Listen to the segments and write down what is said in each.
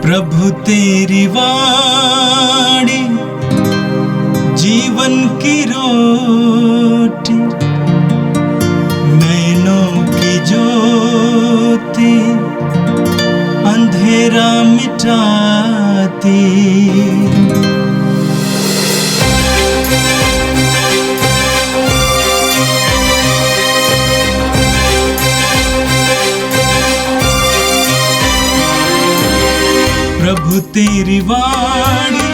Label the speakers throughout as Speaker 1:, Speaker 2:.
Speaker 1: प्रभु तेरी वाणी जीवन की रोटी, नैनों की ज्योति अंधेरा मिटाती। प्रभु तेरी वाणी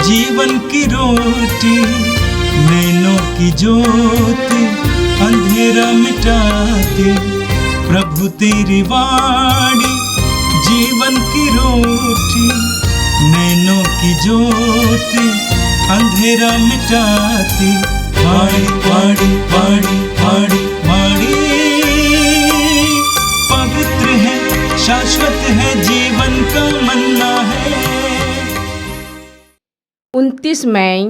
Speaker 1: जीवन की रोटी, नैनों की ज्योति अंधेरा मिटाती। प्रभु तेरी वाणी जीवन की रोटी, नैनों की ज्योति अंधेरा मिटाती। वाणी वाणी वाणी वाणी वाणी पवित्र है, शाश्वत है, जीवन का मन्ना है।
Speaker 2: 29 मई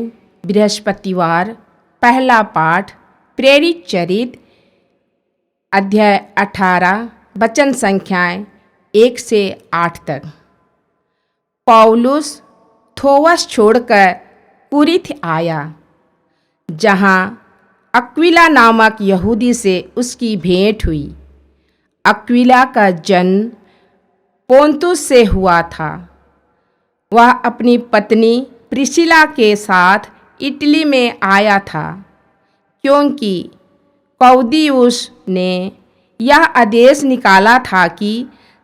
Speaker 2: बृहस्पतिवार। पहला पाठ प्रेरित चरित अध्याय 18 वचन संख्याएं 1 से 8 तक। पौलुस थोवस छोड़कर कुरिन्थ आया, जहाँ अक्विला नामक यहूदी से उसकी भेंट हुई। अक्विला का जन्म पोंतुस से हुआ था। वह अपनी पत्नी प्रिसिला के साथ इटली में आया था, क्योंकि क्लौदियुस ने यह आदेश निकाला था कि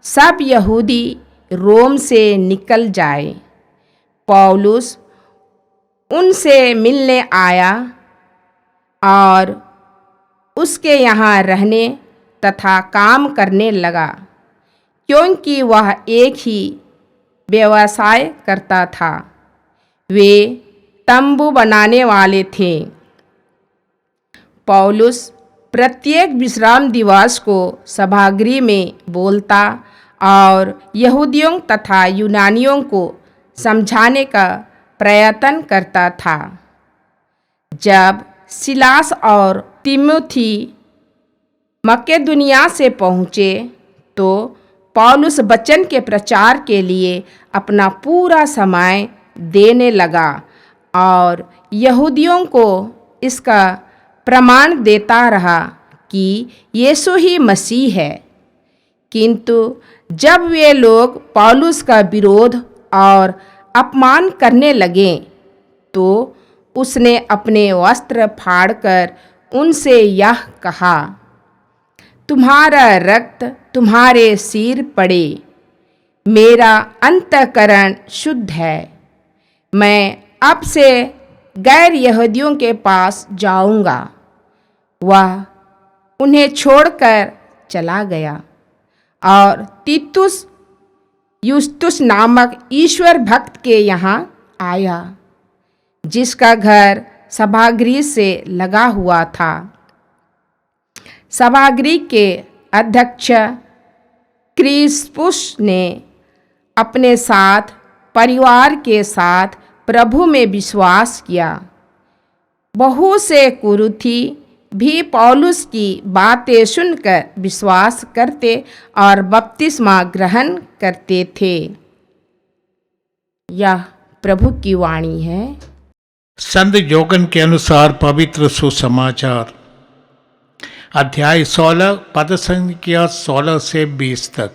Speaker 2: सब यहूदी रोम से निकल जाए। पौलुस उनसे मिलने आया और उसके यहाँ रहने तथा काम करने लगा, क्योंकि वह एक ही व्यवसाय करता था। वे तंबू बनाने वाले थे। पौलुस प्रत्येक विश्राम दिवस को सभागृह में बोलता और यहूदियों तथा यूनानियों को समझाने का प्रयत्न करता था। जब सिलास और तीमुथी मकेदुनिया से पहुँचे तो पौलुस वचन के प्रचार के लिए अपना पूरा समय देने लगा और यहूदियों को इसका प्रमाण देता रहा कि यीशु ही मसीह है। किंतु जब वे लोग पौलुस का विरोध और अपमान करने लगे तो उसने अपने वस्त्र फाड़कर उनसे यह कहा, तुम्हारा रक्त तुम्हारे सिर पड़े। मेरा अंतःकरण शुद्ध है। मैं अब से गैर यहूदियों के पास जाऊंगा। वह उन्हें छोड़कर चला गया और तीतुस युस्तुस नामक ईश्वर भक्त के यहाँ आया, जिसका घर सभागृह से लगा हुआ था। सभागृह के अध्यक्ष क्रिस्पुस ने अपने साथ परिवार के साथ प्रभु में विश्वास किया। बहुत से कुरिन्थी भी पौलुस की बातें सुनकर विश्वास करते और बपतिस्मा ग्रहण करते थे। यह प्रभु की वाणी है।
Speaker 3: संत योगन के अनुसार पवित्र सुसमाचार अध्याय 16 पद संख्या 16 से 20 तक।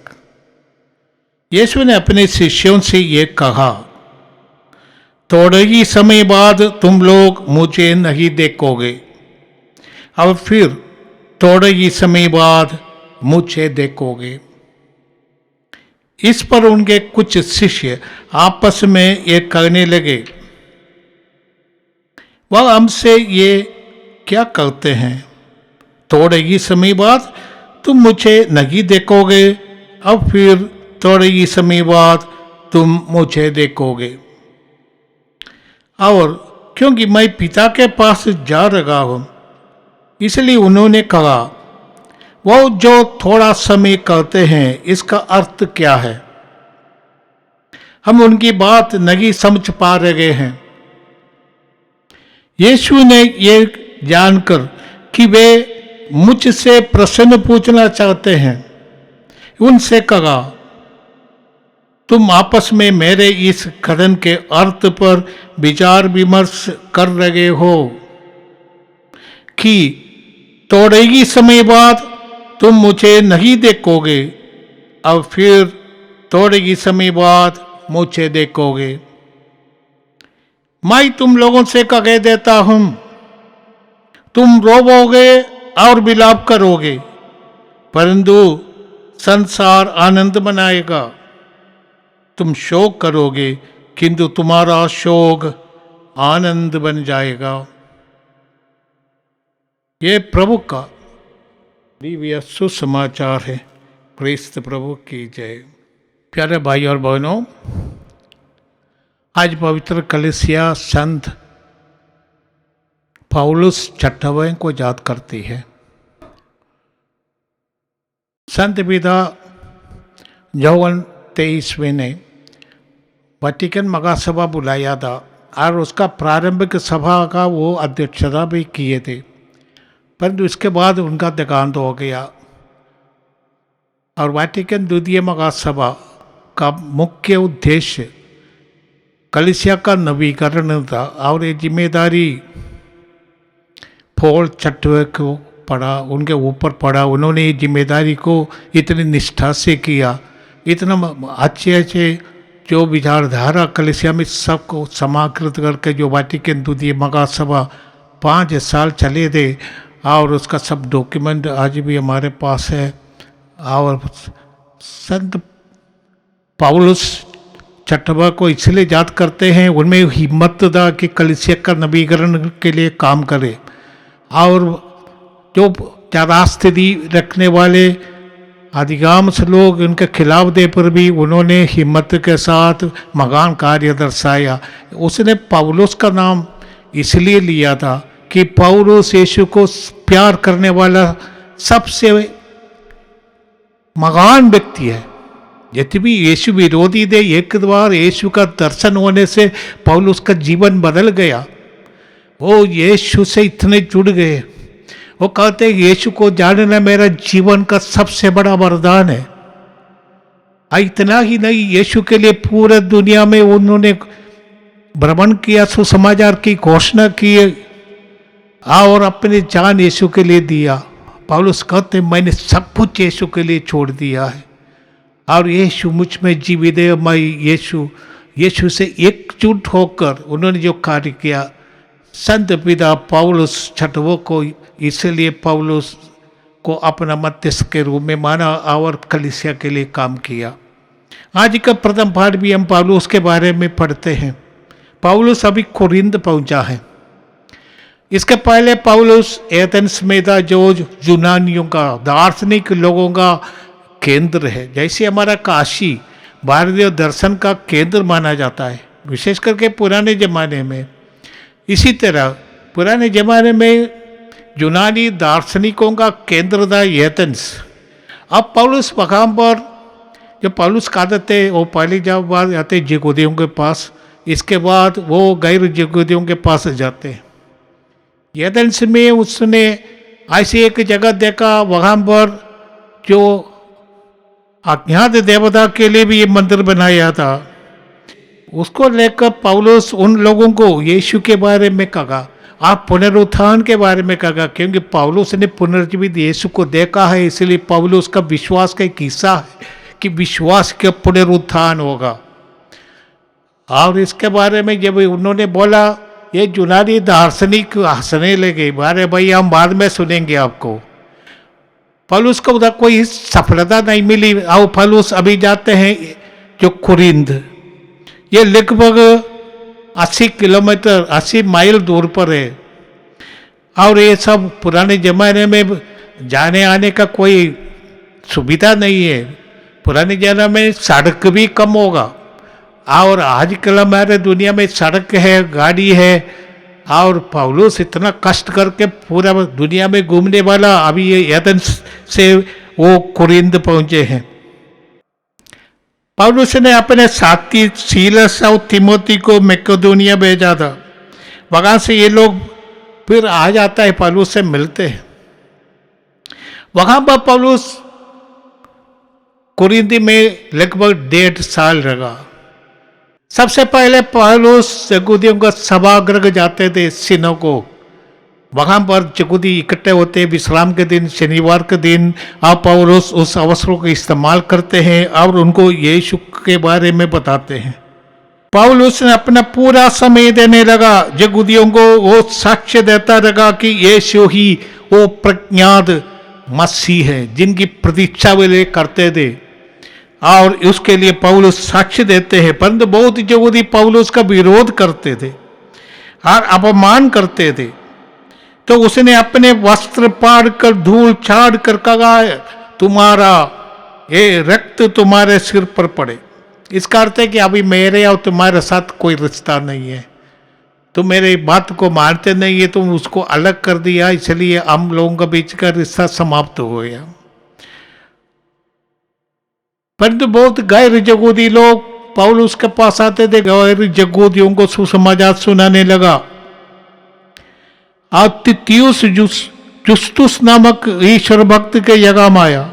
Speaker 3: यीशु ने अपने शिष्यों से ये कहा, थोड़े ही समय बाद तुम लोग मुझे नहीं देखोगे, और फिर थोड़े ही समय बाद मुझे देखोगे। इस पर उनके कुछ शिष्य आपस में ये कहने लगे, वह हमसे ये क्या करते हैं, थोड़े ही समय बाद तुम मुझे नहीं देखोगे और फिर थोड़े ही समय बाद तुम मुझे देखोगे। और क्योंकि मैं पिता के पास जा रहा हूँ, इसलिए उन्होंने कहा, वो जो थोड़ा समय करते हैं इसका अर्थ क्या है। हम उनकी बात नहीं समझ पा रहे हैं। यीशु ने ये जानकर कि वे मुझसे प्रश्न पूछना चाहते हैं, उनसे कहा, तुम आपस में मेरे इस कथन के अर्थ पर विचार विमर्श कर रहे हो कि थोड़े ही समय बाद तुम मुझे नहीं देखोगे, अब फिर थोड़े ही समय बाद मुझे देखोगे। मैं तुम लोगों से कह देता हूं, तुम रोवोगे और विलाप करोगे, परंतु संसार आनंद मनाएगा। तुम शोक करोगे, किंतु तुम्हारा शोक आनंद बन जाएगा। ये प्रभु का दिव्य सुसमाचार है। क्रिस्त प्रभु की जय। प्यारे भाई और बहनों, आज पवित्र कलीसिया संत पौलुस छठवें को याद करती है। संत पिता जॉन 23वें ने वेटिकन महासभा बुलाया था और उसका प्रारंभिक सभा का वो अध्यक्षता भी किए थे, परंतु इसके बाद उनका देहांत हो गया और वेटिकन द्वितीय महासभा का मुख्य उद्देश्य कलीसिया का नवीकरण था और ये जिम्मेदारी पौल छठवें को पड़ा, उनके ऊपर पड़ा। उन्होंने ये जिम्मेदारी को इतनी निष्ठा से किया, इतना अच्छे अच्छे जो विचारधारा कलीसिया में सबको समाकृत करके जो वेटिकन द्वितीय महासभा 5 साल चले थे और उसका सब डॉक्यूमेंट आज भी हमारे पास है। और संत पौलुस छठवां को इसलिए याद करते हैं, उनमें हिम्मत था कि कलीसिया का नवीकरण के लिए काम करे और जो रास्ते रखने वाले अधिकांश लोग उनके खिलाफ थे, पर भी उन्होंने हिम्मत के साथ महान कार्य दर्शाया। उसने पौलुस का नाम इसलिए लिया था कि पौलुस यीशु को प्यार करने वाला सबसे महान व्यक्ति है। यदि भी यीशु विरोधी थे, एक बार यीशु का दर्शन होने से पौलुस का जीवन बदल गया। वो यीशु से इतने जुड़ गए, वो कहते हैं यीशु को जानना मेरा जीवन का सबसे बड़ा वरदान है। इतना ही नहीं, यीशु के लिए पूरे दुनिया में उन्होंने भ्रमण किया, सुसमाचार की घोषणा की और अपने जान यीशु के लिए दिया। पौलुस कहते मैंने सब कुछ यीशु के लिए छोड़ दिया है और यीशु मुझ में जीवित है। मैं यीशु से एकजुट होकर उन्होंने जो कार्य किया, संत पिता पौलुस छठवें को इसलिए पौलुस को अपना मध्यस्थ के रूप में माना और कलीसिया के लिए काम किया। आज का प्रथम पाठ भी हम पौलुस के बारे में पढ़ते हैं। पौलुस अभी कोरिन्थ पहुंचा है। इसके पहले पौलुस एथेंस में था, जो यूनानियों का दार्शनिक लोगों का केंद्र है। जैसे हमारा काशी भारतीय दर्शन का केंद्र माना जाता है, विशेष करके पुराने ज़माने में। इसी तरह पुराने ज़माने में यूनानी दार्शनिकों का केंद्र था एथेंस। अब पौलुस मकाम पर जो पौलुस कहते थे वो पहले जब बार आते यहूदियों के पास, इसके बाद वो गैर यहूदियों के पास जाते हैं। एथेंस में उसने ऐसी एक जगह देखा, वहाँ पर जो अज्ञात देवता के लिए भी ये मंदिर बनाया था। उसको लेकर पौलुस उन लोगों को यीशु के बारे में कहा, आप पुनरुत्थान के बारे में कहा, क्योंकि पौलुस ने पुनर्जीवित यीशु को देखा है। इसलिए पौलुस का विश्वास का एक हिस्सा है कि विश्वास के पुनरुत्थान होगा। और इसके बारे में जब उन्होंने बोला, ये यूनानी दार्शनिक हंसने लगे, अरे भाई हम बाद में सुनेंगे आपको। पौलुस को उधर कोई सफलता नहीं मिली और पौलुस अभी जाते हैं जो कोरिन्थ। ये लगभग 80 किलोमीटर 80 माइल दूर पर है और ये सब पुराने ज़माने में जाने आने का कोई सुविधा नहीं है। पुराने ज़माने में सड़क भी कम होगा और आजकल हमारे दुनिया में सड़क है, गाड़ी है। और पौलुस इतना कष्ट करके पूरा दुनिया में घूमने वाला, अभी ये एथेंस से वो कोरिन्थ पहुंचे हैं। पौलुस ने अपने साथी सीलस और तिमोथी को मैकेडोनिया भेजा था। वहाँ से ये लोग फिर आ जाता है, पौलुस से मिलते हैं। वहाँ पर पौलुस कुरिन्थी में लगभग 1.5 साल रहा। सबसे पहले पौलुस यहूदियों का सभागृह जाते थे, सिनोगोग। वहां पर यहूदी इकट्ठे होते, विश्राम के दिन, शनिवार के दिन। आप पौलुस उस अवसरों का इस्तेमाल करते हैं और उनको यीशु के बारे में बताते हैं। पौलुस ने अपना पूरा समय देने लगा यहूदियों को। वो साक्ष्य देता रहा कि यीशु ही वो प्रज्ञात मसीह है जिनकी प्रतीक्षा वे करते थे, और उसके लिए पौलुस साक्ष्य देते हैं। परंतु बहुत यहूदी पौलुस का विरोध करते थे और अपमान करते थे। तो उसने अपने वस्त्र फाड़ कर, धूल छाड़ कर कहा, तुम्हारा ये रक्त तुम्हारे सिर पर पड़े। इसका अर्थ है कि अभी मेरे और तुम्हारे साथ कोई रिश्ता नहीं है, तुम मेरे बात को मानते नहीं है, तुम उसको अलग कर दिया, इसलिए हम लोगों के बीच का रिश्ता समाप्त हो गया। परंतु बहुत गैर यहूदी लोग पौलुस के पास आते थे, गैर यहूदियों को सुसमाचार सुनाने लगा। और तितियुस जुस्तुस नामक ईश्वर भक्त के यगाम आया,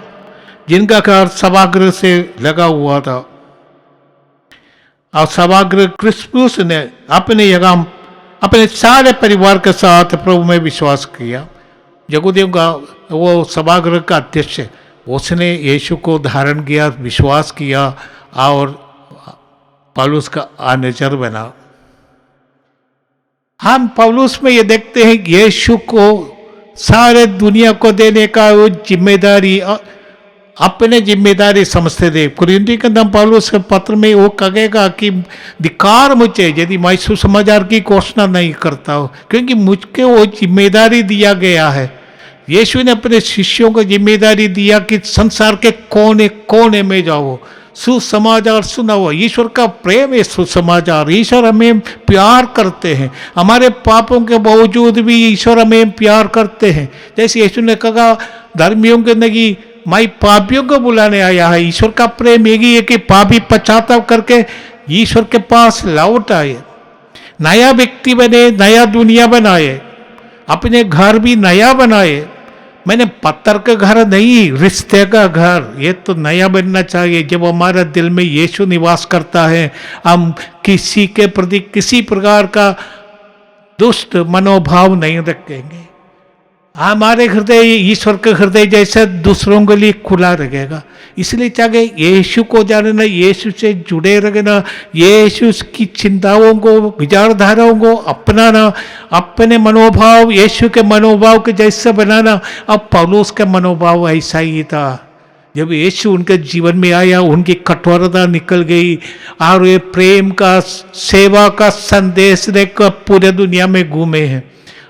Speaker 3: जिनका घर सभागृह से लगा हुआ था। और सभागृह क्रिस्पुस ने अपने यगाम अपने सारे परिवार के साथ प्रभु में विश्वास किया। यहूदियों का वो सभागृह का अध्यक्ष, उसने यीशु को धारण किया, विश्वास किया और पौलुस का अनुचर बना। हम पौलुस में ये देखते हैं कि यीशु को सारे दुनिया को देने का वो जिम्मेदारी अपने जिम्मेदारी समझते थे। कुरिन्थी के नाम पौलुस के पत्र में वो कहेगा कि धिक्कार मुझे यदि मैं सुसमाचार की घोषणा नहीं करता हूँ, क्योंकि मुझको वो जिम्मेदारी दिया गया है। यीशु ने अपने शिष्यों को जिम्मेदारी दिया कि संसार के कोने कोने में जाओ, सुसमाचार सुनाओ। ईश्वर का प्रेम है सुसमाचार। ईश्वर हमें प्यार करते हैं, हमारे पापों के बावजूद भी ईश्वर हमें प्यार करते हैं। जैसे यीशु ने कहा, धर्मियों के नहीं मैं पापियों को बुलाने आया है। ईश्वर का प्रेम यही है कि पापी पश्चाताप करके ईश्वर के पास लौट आए, नया व्यक्ति बने, नया दुनिया बनाए, अपने घर भी नया बनाए। मैंने पत्थर का घर नहीं, रिश्ते का घर, ये तो नया बनना चाहिए। जब हमारे दिल में यीशु निवास करता है, हम किसी के प्रति किसी प्रकार का दुष्ट मनोभाव नहीं रखेंगे। हमारे हृदय ईश्वर के हृदय जैसे दूसरों के लिए खुला रहेगा। इसलिए चाहे यीशु को जानना, यीशु से जुड़े रहना, यीशु की चिंताओं को, विचारधाराओं को अपनाना, अपने मनोभाव यीशु के मनोभाव के जैसे बनाना। अब पौलुस का मनोभाव ऐसा ही था। जब यीशु उनके जीवन में आया, उनकी कठोरता निकल गई और ये प्रेम का, सेवा का संदेश लेकर पूरे दुनिया में घूमे हैं।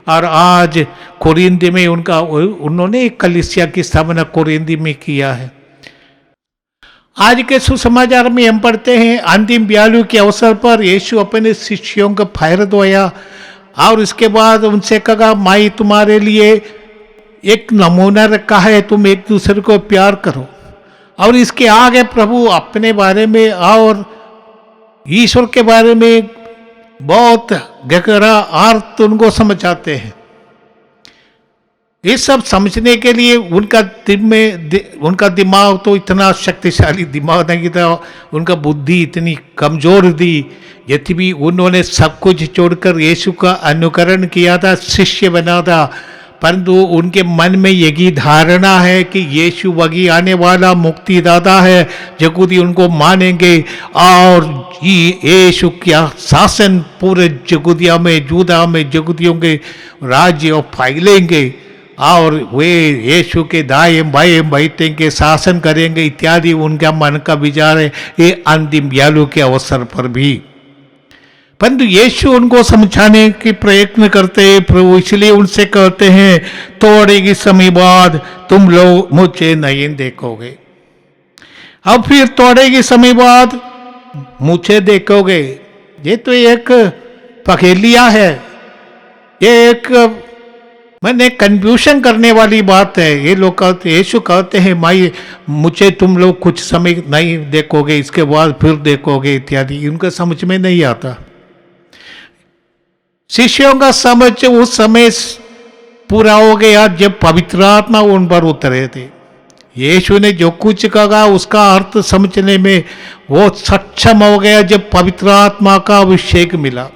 Speaker 3: और आज कोरिन्थी में उन्होंने एक कलीसिया की स्थापना कोरिन्थी में किया है। आज के सुसमाचार में हम पढ़ते हैं, अंतिम बयालू के अवसर पर यीशु अपने शिष्यों को पैर धोया और इसके बाद उनसे कहा, मैं तुम्हारे लिए एक नमूना रखा है, तुम एक दूसरे को प्यार करो। और इसके आगे प्रभु अपने बारे में और ईश्वर के बारे में बहुत गहरा अर्थ उनको समझाते हैं। ये सब समझने के लिए उनका दिमाग तो इतना शक्तिशाली दिमाग नहीं था, उनका बुद्धि इतनी कमजोर थी। यदि भी उन्होंने सब कुछ छोड़कर यीशु का अनुकरण किया था, शिष्य बना था, परंतु उनके मन में यही धारणा है कि यीशु वही आने वाला मुक्तिदाता है, यहूदी उनको मानेंगे और यीशु क्या शासन पूरे यहूदिया में, जूदा में यहूदियों के राज्य फैलेंगे और वे यीशु के दाएं बाएं बैठेंगे, शासन करेंगे इत्यादि उनका मन का विचार है। ये अंतिम बयालू के अवसर पर भी परंतु यीशु उनको समझाने की प्रयत्न करते हैं। प्रभु इसलिए उनसे कहते हैं, थोड़े ही समय बाद तुम लोग मुझे नहीं देखोगे। अब फिर थोड़े ही समय बाद मुझे देखोगे। ये तो एक पहेलिया है, ये एक मैंने कंफ्यूजन करने वाली बात है। ये लोग कहते, यीशु कहते हैं, माई मुझे तुम लोग कुछ समय नहीं देखोगे, इसके बाद फिर देखोगे इत्यादि। उनका समझ में नहीं आता। शिष्यों का समझ उस समय पूरा हो गया जब पवित्र आत्मा उन पर उतरे थे। यीशु ने जो कुछ कहा उसका अर्थ समझने में वो सक्षम हो गया जब पवित्र आत्मा का अभिषेक मिला।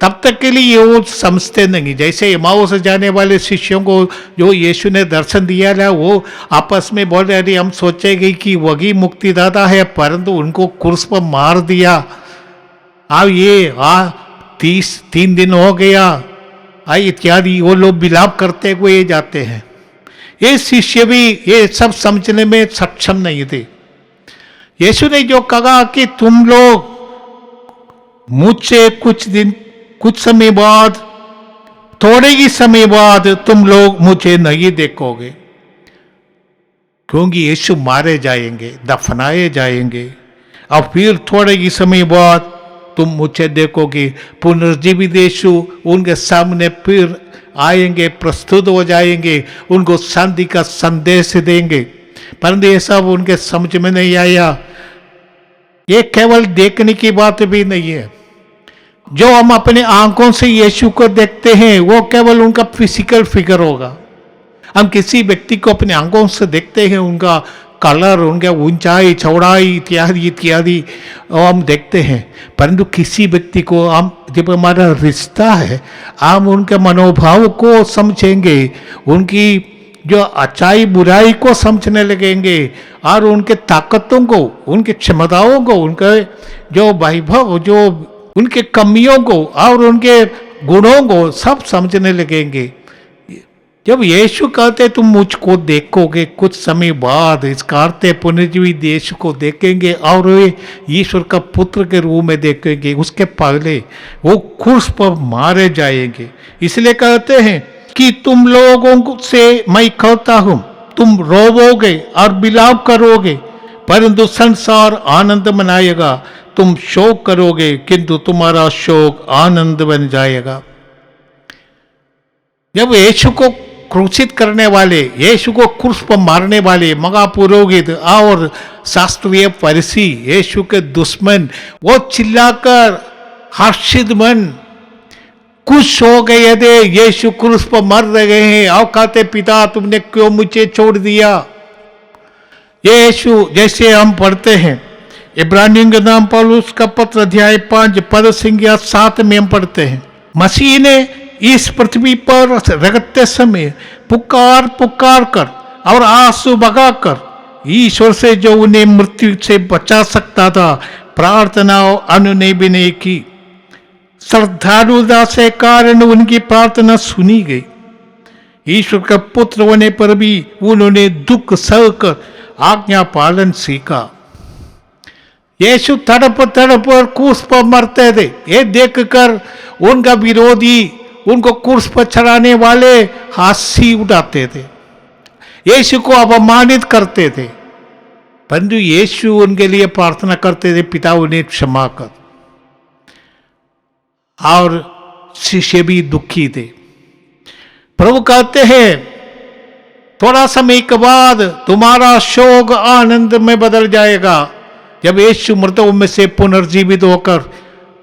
Speaker 3: तब तक के लिए वो समझते नहीं। जैसे इमाऊ से जाने वाले शिष्यों को जो यीशु ने दर्शन दिया था, वो आपस में बोल रहे थे हम सोचेंगे कि वही मुक्तिदाता है, परंतु उनको क्रूस पर मार दिया। अब ये 3 दिन हो गया इत्यादि वो लोग विलाप करते हुए जाते हैं। ये शिष्य भी ये सब समझने में सक्षम नहीं थे। यीशु ने जो कहा कि तुम लोग मुझसे कुछ समय बाद, थोड़े ही समय बाद तुम लोग मुझे नहीं देखोगे, क्योंकि यीशु मारे जाएंगे, दफनाए जाएंगे, और फिर थोड़े ही समय बाद तुम मुझे देखोगे। पुनर्जीवित यीशु उनके सामने फिर आएंगे, प्रस्तुत हो जाएंगे, उनको शांति का संदेश देंगे। परंतु ये सब उनके समझ में नहीं आया। ये केवल देखने की बात भी नहीं है। जो हम अपने आंखों से यीशु को देखते हैं वो केवल उनका फिजिकल फिगर होगा। हम किसी व्यक्ति को अपने आंखों से देखते हैं, उनका कलर, उनके ऊंचाई, चौड़ाई इत्यादि इत्यादि हम देखते हैं। परंतु किसी व्यक्ति को हम, जब हमारा रिश्ता है, हम उनके मनोभाव को समझेंगे, उनकी जो अच्छाई बुराई को समझने लगेंगे, और उनके ताकतों को, उनके क्षमताओं को, उनके जो वैभव, जो उनके कमियों को और उनके गुणों को सब समझने लगेंगे। जब यीशु कहते तुम मुझको देखोगे कुछ समय बाद, इसका अर्थ है पुनर्जीवित यीशु को देखेंगे और वे ईश्वर का पुत्र के रूप में देखेंगे। उसके पहले वो क्रूस पर मारे जाएंगे। इसलिए कहते हैं कि तुम लोगों से मैं कहता हूं, तुम रोवोगे और विलाप करोगे, परंतु संसार आनंद मनाएगा। तुम शोक करोगे, किंतु तुम्हारा शोक आनंद बन जाएगा। जब यीशु को क्रूसित करने वाले, यीशु को क्रूस पर मारने वाले महापुरोहित और शास्त्रीय फरीसी, यीशु के दुश्मन, वो चिल्लाकर हर्षित मन खुश हो गए थे। यीशु क्रूस पर मर रहे हैं और कहते पिता तुमने क्यों मुझे छोड़ दिया। यीशु, जैसे हम पढ़ते हैं इब्रानियों के नाम पौलुस का पत्र अध्याय 5 पद संख्या 7 में हम पढ़ते हैं, मसीह ने इस पृथ्वी पर रगड़ते समय पुकार कर और आंसू बगाकर ईश्वर से जो उन्हें मृत्यु से बचा सकता था प्रार्थना उन्होंने भी नहीं की। श्रद्धालुता से कारण उनकी प्रार्थना सुनी गई। ईश्वर का पुत्र होने पर भी उन्होंने दुख सहकर आज्ञा पालन सीखा। यीशु तड़प पर क्रूस पर मरते थे। ये देखकर उनका विरोधी, उनको क्रूस पर चढ़ाने वाले हंसी उड़ाते थे, यीशु को अपमानित करते थे। परंतु यीशु उनके लिए प्रार्थना करते थे, पिता उन्हें क्षमा कर। और शिष्य भी दुखी थे। प्रभु कहते हैं थोड़ा समय के बाद तुम्हारा शोक आनंद में बदल जाएगा। जब यीशु मृतकों में से पुनर्जीवित होकर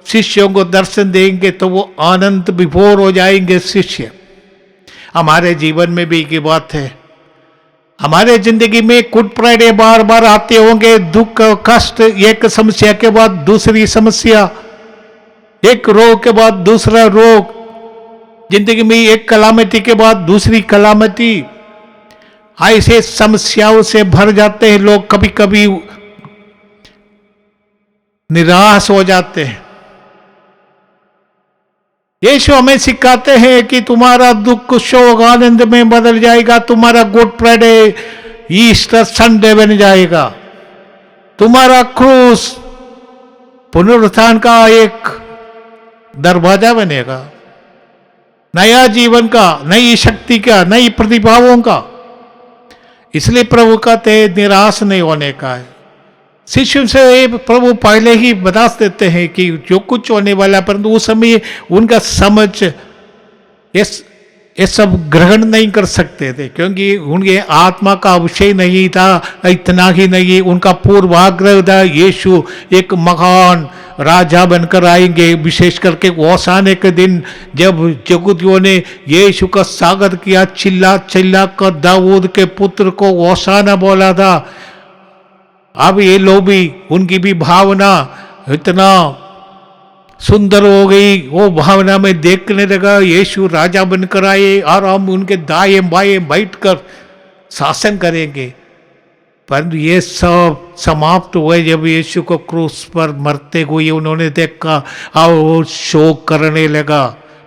Speaker 3: शिष्यों को दर्शन देंगे तो वो आनंद विभोर हो जाएंगे शिष्य। हमारे जीवन में भी एक बात है, हमारे जिंदगी में गुड फ्राइडे बार बार आते होंगे, दुख कष्ट, एक समस्या के बाद दूसरी समस्या, एक रोग के बाद दूसरा रोग, जिंदगी में एक कलामिटी के बाद दूसरी कलामिटी। ऐसे समस्याओं से भर जाते हैं लोग, कभी कभी निराश हो जाते हैं। यीशु हमें सिखाते हैं कि तुम्हारा दुख शोक आनंद में बदल जाएगा, तुम्हारा गुड फ्राइडे ईस्टर संडे बन जाएगा, तुम्हारा क्रूस पुनरुत्थान का एक दरवाजा बनेगा, नया जीवन का, नई शक्ति का, नई प्रतिभाओं का। इसलिए प्रभु कहते हैं निराश नहीं होने का है। शिष्यों से प्रभु पहले ही बता देते हैं कि जो कुछ होने वाला, परंतु उस समय उनका समझ ये सब ग्रहण नहीं कर सकते थे, क्योंकि उनके आत्मा का विषय नहीं था। इतना ही नहीं, उनका पूर्वाग्रह था यीशु एक महान राजा बनकर आएंगे। विशेष करके ओसाने के दिन जब यहूदियों ने यीशु का स्वागत किया, चिल्ला चिल्ला कर दाऊद के पुत्र को ओसाना बोला था। अब ये लोग भी, उनकी भी भावना इतना सुंदर हो गई, वो भावना में देखने लगा यीशु राजा बनकर आए और हम उनके दाएं बाएं बैठकर शासन करेंगे। परंतु ये सब समाप्त हुए जब यीशु को क्रूस पर मरते हुए उन्होंने देखा और वो शोक करने लगा,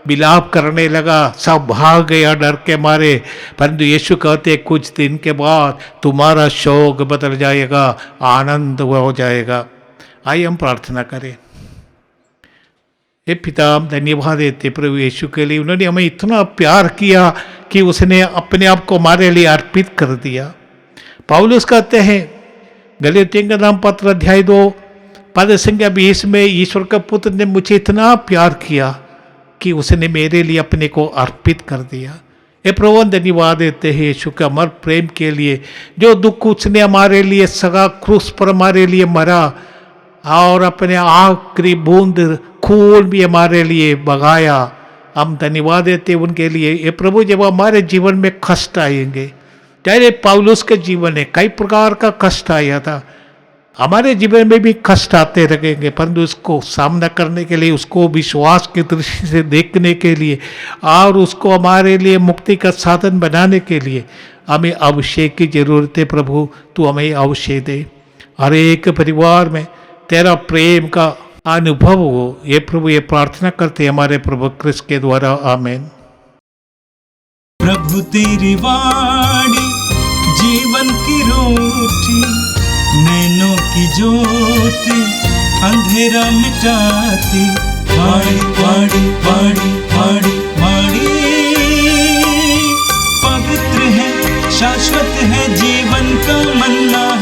Speaker 3: विलाप करने लगा, सब भाग गया डर के मारे। परंतु यीशु कहते कुछ दिन के बाद तुम्हारा शोक बदल जाएगा, आनंद हो जाएगा। आइए हम प्रार्थना करें। हे पिता, हम धन्यवाद देते प्रभु यीशु के लिए। उन्होंने हमें इतना प्यार किया कि उसने अपने आप को हमारे लिए अर्पित कर दिया। पौलुस कहते हैं गलातियों का नाम पत्र अध्याय 2 पद संख्या 20 में, ईश्वर का पुत्र ने मुझे इतना प्यार किया कि उसने मेरे लिए अपने को अर्पित कर दिया। ये प्रभु धन्यवाद देते हैं यीशु के अमर प्रेम के लिए, जो दुख उसने हमारे लिए सगा क्रूस पर हमारे लिए मरा और अपने आखिरी बूंद खून भी हमारे लिए बगाया। हम धन्यवाद देते उनके लिए। ये प्रभु जब हमारे जीवन में कष्ट आएंगे, चाहे पौलुस के जीवन में कई प्रकार का कष्ट आया था, हमारे जीवन में भी कष्ट आते रहेंगे, परंतु उसको सामना करने के लिए, उसको विश्वास की दृष्टि से देखने के लिए और उसको हमारे लिए मुक्ति का साधन बनाने के लिए हमें अभिषेक की जरूरत है। प्रभु तू हमें अभिषेक दे, हर एक परिवार में तेरा प्रेम का अनुभव हो। ये प्रभु ये प्रार्थना करते हमारे प्रभु क्रिस्त के द्वारा, आमीन।
Speaker 1: प्रभु तेरी वाणी जीवन की रोटी, नैनों की ज्योति अंधेरा मिटाती। वाणी वाणी वाणी वाणी वाणी पवित्र है, शाश्वत है, जीवन का मन्ना।